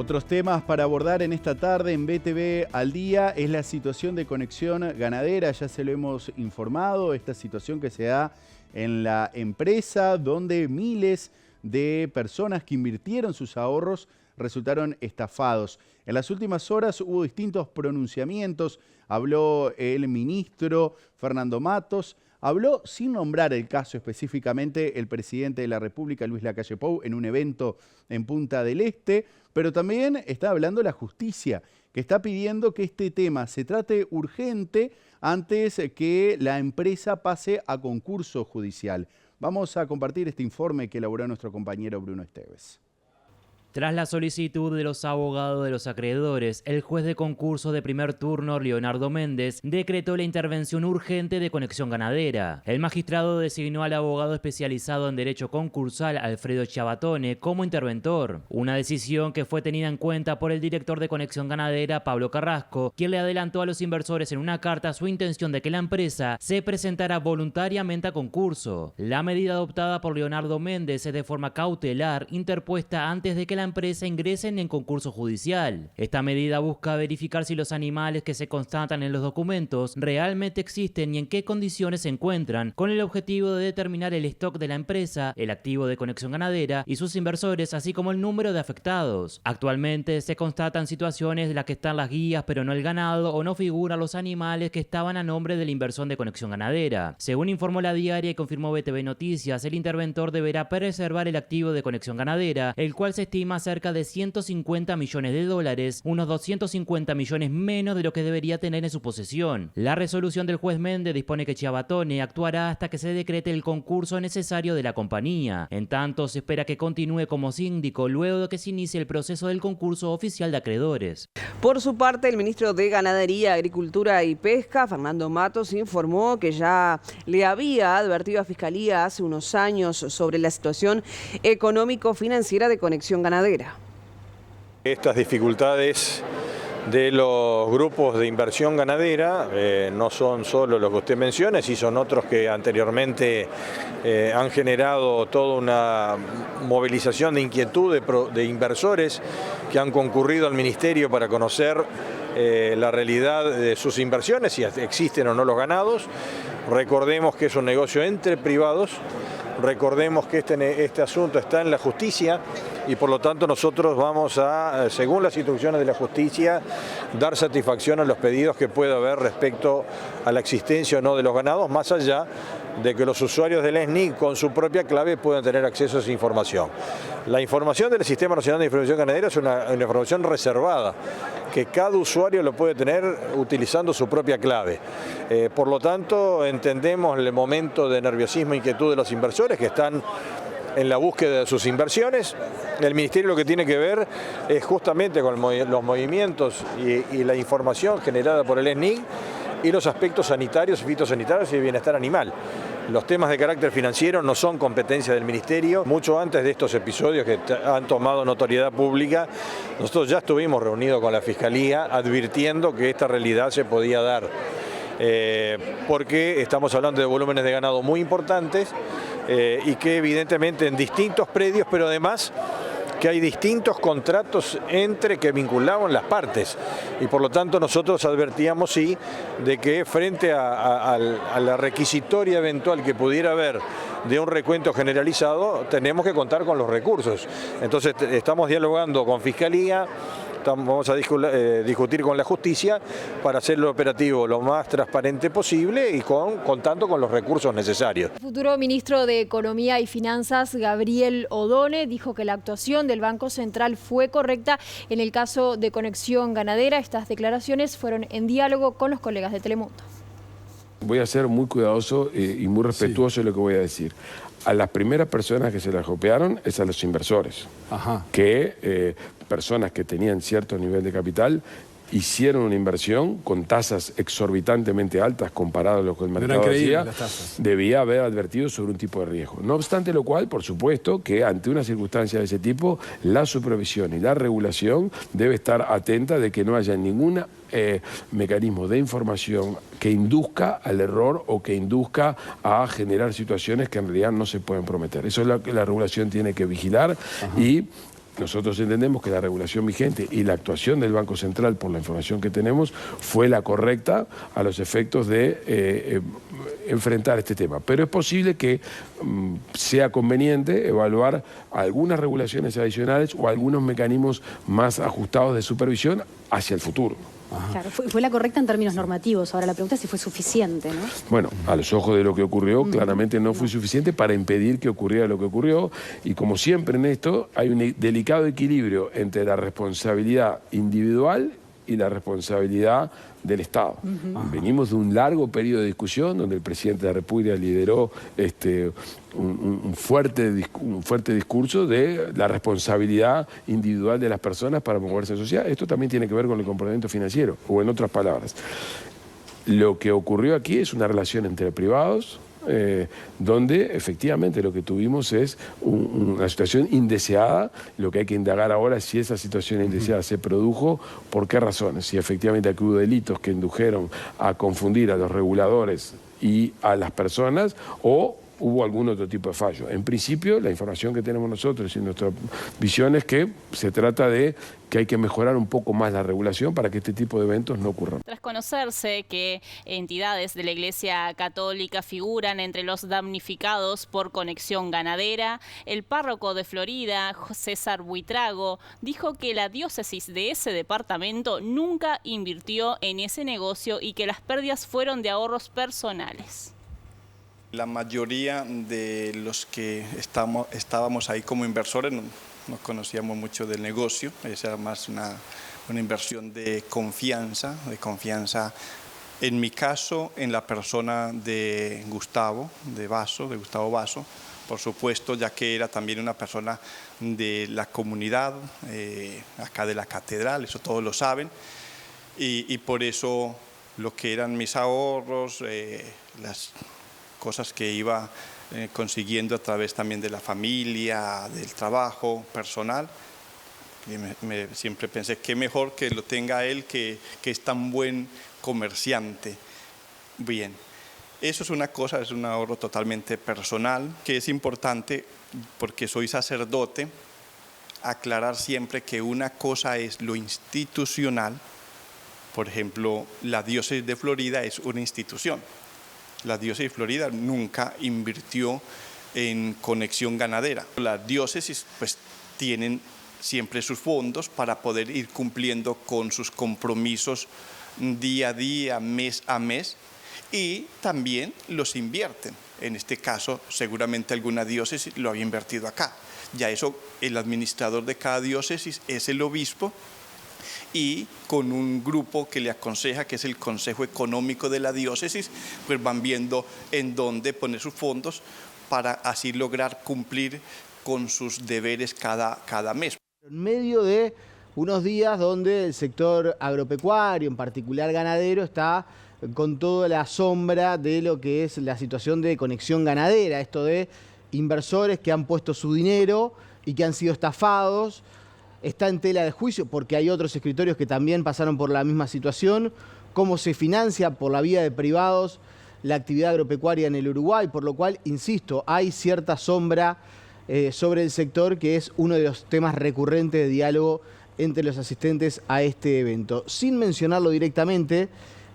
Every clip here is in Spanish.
Otros temas para abordar en esta tarde en BTV al Día es la situación de Conexión Ganadera. Ya se lo hemos informado, esta situación que se da en la empresa donde miles de personas que invirtieron sus ahorros resultaron estafados. En las últimas horas hubo distintos pronunciamientos. Habló el ministro Fernando Matos. Habló sin nombrar el caso específicamente el presidente de la República, Luis Lacalle Pou, en un evento en Punta del Este, pero también está hablando la justicia, que está pidiendo que este tema se trate urgente antes que la empresa pase a concurso judicial. Vamos a compartir este informe que elaboró nuestro compañero Bruno Esteves. Tras la solicitud de los abogados de los acreedores, el juez de concurso de primer turno, Leonardo Méndez, decretó la intervención urgente de Conexión Ganadera. El magistrado designó al abogado especializado en derecho concursal, Alfredo Chiabatone, como interventor. Una decisión que fue tenida en cuenta por el director de Conexión Ganadera, Pablo Carrasco, quien le adelantó a los inversores en una carta su intención de que la empresa se presentara voluntariamente a concurso. La medida adoptada por Leonardo Méndez es de forma cautelar, interpuesta antes de que la empresa ingresen en concurso judicial. Esta medida busca verificar si los animales que se constatan en los documentos realmente existen y en qué condiciones se encuentran, con el objetivo de determinar el stock de la empresa, el activo de Conexión Ganadera y sus inversores, así como el número de afectados. Actualmente se constatan situaciones en las que están las guías pero no el ganado, o no figuran los animales que estaban a nombre de la inversión de Conexión Ganadera. Según informó La Diaria y confirmó BTV Noticias, el interventor deberá preservar el activo de Conexión Ganadera, el cual se estima cerca de 150 millones de dólares, unos 250 millones menos de lo que debería tener en su posesión. La resolución del juez Méndez dispone que Chiabatone actuará hasta que se decrete el concurso necesario de la compañía. En tanto, se espera que continúe como síndico luego de que se inicie el proceso del concurso oficial de acreedores. Por su parte, el ministro de Ganadería, Agricultura y Pesca, Fernando Matos, informó que ya le había advertido a Fiscalía hace unos años sobre la situación económico-financiera de Conexión Ganadera. Estas dificultades de los grupos de inversión ganadera no son solo los que usted menciona, sí son otros que anteriormente han generado toda una movilización de inquietud de inversores que han concurrido al Ministerio para conocer la realidad de sus inversiones, si existen o no los ganados. Recordemos que es un negocio entre privados, recordemos que este asunto está en la justicia y por lo tanto nosotros vamos a, según las instrucciones de la justicia, dar satisfacción a los pedidos que pueda haber respecto a la existencia o no de los ganados, más allá de que los usuarios del SNIC con su propia clave puedan tener acceso a esa información. La información del Sistema Nacional de Información Ganadera es una información reservada, que cada usuario lo puede tener utilizando su propia clave. Por lo tanto, entendemos el momento de nerviosismo e inquietud de los inversores que están en la búsqueda de sus inversiones. El Ministerio lo que tiene que ver es justamente con los movimientos y la información generada por el SNIC y los aspectos sanitarios, fitosanitarios y de bienestar animal. Los temas de carácter financiero no son competencia del Ministerio. Mucho antes de estos episodios que han tomado notoriedad pública, nosotros ya estuvimos reunidos con la Fiscalía advirtiendo que esta realidad se podía dar. Porque estamos hablando de volúmenes de ganado muy importantes y que evidentemente en distintos predios, pero además que hay distintos contratos que vinculaban las partes y por lo tanto nosotros advertíamos sí de que frente a la requisitoria eventual que pudiera haber de un recuento generalizado tenemos que contar con los recursos. Entonces estamos dialogando con Fiscalía, vamos a discutir con la justicia para hacerlo operativo lo más transparente posible y contando con los recursos necesarios. El futuro ministro de Economía y Finanzas, Gabriel Odone, dijo que la actuación del Banco Central fue correcta en el caso de Conexión Ganadera. Estas declaraciones fueron en diálogo con los colegas de Telemundo. Voy a ser muy cuidadoso y muy respetuoso de lo que voy a decir. A las primeras personas que se las golpearon es a los inversores, que personas que tenían cierto nivel de capital hicieron una inversión con tasas exorbitantemente altas comparado a lo que el mercado hacía, debía haber advertido sobre un tipo de riesgo. No obstante lo cual, por supuesto, que ante una circunstancia de ese tipo, la supervisión y la regulación debe estar atenta de que no haya ningún mecanismo de información que induzca al error o que induzca a generar situaciones que en realidad no se pueden prometer. Eso es lo que la regulación tiene que vigilar y nosotros entendemos que la regulación vigente y la actuación del Banco Central, por la información que tenemos, fue la correcta a los efectos de enfrentar este tema. Pero es posible que sea conveniente evaluar algunas regulaciones adicionales o algunos mecanismos más ajustados de supervisión hacia el futuro. Claro, fue la correcta en términos normativos. Ahora la pregunta es si fue suficiente, ¿no? Bueno, a los ojos de lo que ocurrió, claramente no fue suficiente para impedir que ocurriera lo que ocurrió. Y como siempre en esto, hay un delicado equilibrio entre la responsabilidad individual y la responsabilidad del Estado. Venimos de un largo periodo de discusión donde el presidente de la República lideró un fuerte discurso de la responsabilidad individual de las personas para moverse en sociedad. Esto también tiene que ver con el comportamiento financiero, o en otras palabras. Lo que ocurrió aquí es una relación entre privados, donde efectivamente lo que tuvimos es una situación indeseada. Lo que hay que indagar ahora es si esa situación indeseada se produjo, por qué razones, si efectivamente aquí hubo delitos que indujeron a confundir a los reguladores y a las personas, o hubo algún otro tipo de fallo. En principio, la información que tenemos nosotros y nuestra visión es que se trata de que hay que mejorar un poco más la regulación para que este tipo de eventos no ocurran. Tras conocerse que entidades de la Iglesia Católica figuran entre los damnificados por conexión ganadera, el párroco de Florida, César Buitrago, dijo que la diócesis de ese departamento nunca invirtió en ese negocio y que las pérdidas fueron de ahorros personales. La mayoría de los que estábamos ahí como inversores no conocíamos mucho del negocio. Esa era más una inversión de confianza en mi caso, en la persona de Gustavo Vaso, por supuesto, ya que era también una persona de la comunidad, acá de la catedral, eso todos lo saben, y por eso lo que eran mis ahorros, las cosas que iba consiguiendo a través también de la familia, del trabajo personal. Y siempre pensé, qué mejor que lo tenga él, que es tan buen comerciante. Bien, eso es una cosa, es un ahorro totalmente personal, que es importante porque soy sacerdote, aclarar siempre que una cosa es lo institucional. Por ejemplo, la diócesis de Florida es una institución. La diócesis de Florida nunca invirtió en conexión ganadera. Las diócesis pues tienen siempre sus fondos para poder ir cumpliendo con sus compromisos día a día, mes a mes, y también los invierten. En este caso, seguramente alguna diócesis lo había invertido acá. Ya eso, el administrador de cada diócesis es el obispo, y con un grupo que le aconseja, que es el Consejo Económico de la Diócesis, pues van viendo en dónde poner sus fondos para así lograr cumplir con sus deberes cada mes. En medio de unos días donde el sector agropecuario, en particular ganadero, está con toda la sombra de lo que es la situación de conexión ganadera, esto de inversores que han puesto su dinero y que han sido estafados. Está en tela de juicio porque hay otros escritorios que también pasaron por la misma situación. Cómo se financia por la vía de privados la actividad agropecuaria en el Uruguay, por lo cual, insisto, hay cierta sombra sobre el sector, que es uno de los temas recurrentes de diálogo entre los asistentes a este evento. Sin mencionarlo directamente,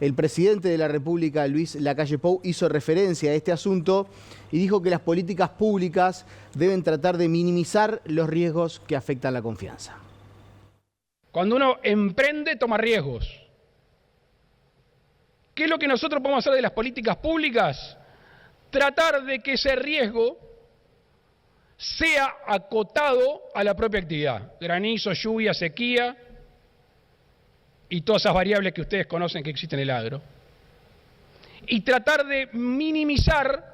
el presidente de la República, Luis Lacalle Pou, hizo referencia a este asunto y dijo que las políticas públicas deben tratar de minimizar los riesgos que afectan la confianza. Cuando uno emprende, toma riesgos. ¿Qué es lo que nosotros podemos hacer de las políticas públicas? Tratar de que ese riesgo sea acotado a la propia actividad. Granizo, lluvia, sequía y todas esas variables que ustedes conocen que existen en el agro. Y tratar de minimizar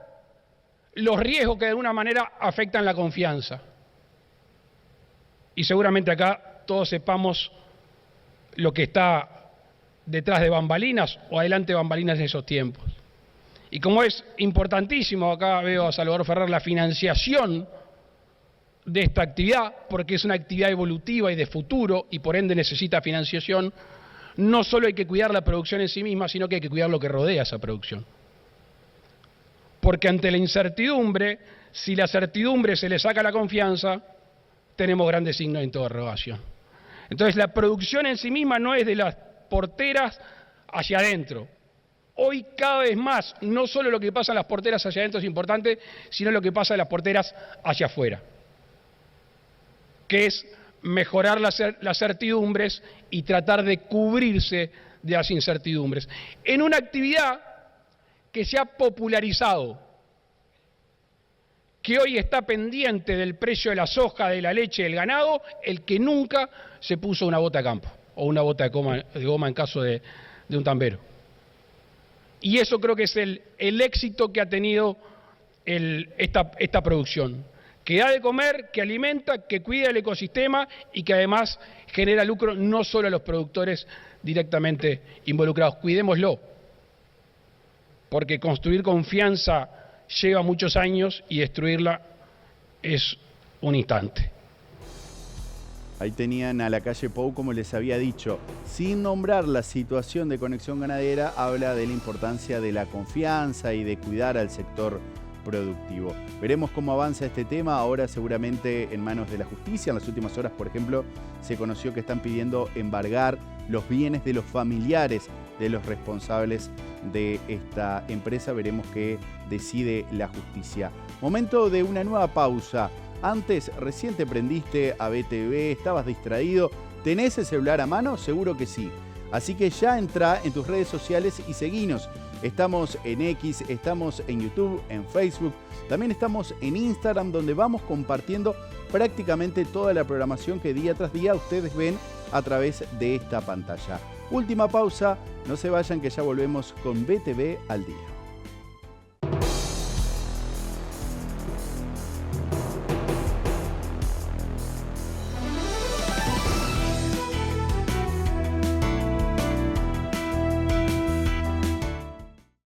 los riesgos que de alguna manera afectan la confianza. Y seguramente acá todos sepamos lo que está detrás de bambalinas o adelante de bambalinas en esos tiempos. Y como es importantísimo, acá veo a Salvador Ferrer, la financiación de esta actividad, porque es una actividad evolutiva y de futuro y por ende necesita financiación, no solo hay que cuidar la producción en sí misma, sino que hay que cuidar lo que rodea esa producción. Porque ante la incertidumbre, si la certidumbre se le saca la confianza, tenemos grandes signos de interrogación. Entonces la producción en sí misma no es de las porteras hacia adentro. Hoy cada vez más, no solo lo que pasa en las porteras hacia adentro es importante, sino lo que pasa en las porteras hacia afuera, que es mejorar las certidumbres y tratar de cubrirse de las incertidumbres. En una actividad que se ha popularizado, que hoy está pendiente del precio de la soja, de la leche, del ganado, el que nunca se puso una bota de campo o una bota de goma en caso de un tambero. Y eso creo que es el éxito que ha tenido esta producción, que da de comer, que alimenta, que cuida el ecosistema y que además genera lucro no solo a los productores directamente involucrados. Cuidémoslo, porque construir confianza lleva muchos años y destruirla es un instante. Ahí tenían a Lacalle Pou, como les había dicho, sin nombrar la situación de Conexión Ganadera, habla de la importancia de la confianza y de cuidar al sector productivo. Veremos cómo avanza este tema, ahora seguramente en manos de la justicia. En las últimas horas, por ejemplo, se conoció que están pidiendo embargar los bienes de los familiares de los responsables de esta empresa. Veremos qué decide la justicia. Momento de una nueva pausa. Antes, recién te prendiste a BTV, estabas distraído. ¿Tenés el celular a mano? Seguro que sí. Así que ya entra en tus redes sociales y seguinos. Estamos en X, estamos en YouTube, en Facebook. También estamos en Instagram, donde vamos compartiendo prácticamente toda la programación que día tras día ustedes ven a través de esta pantalla. Última pausa, no se vayan que ya volvemos con BTV al día.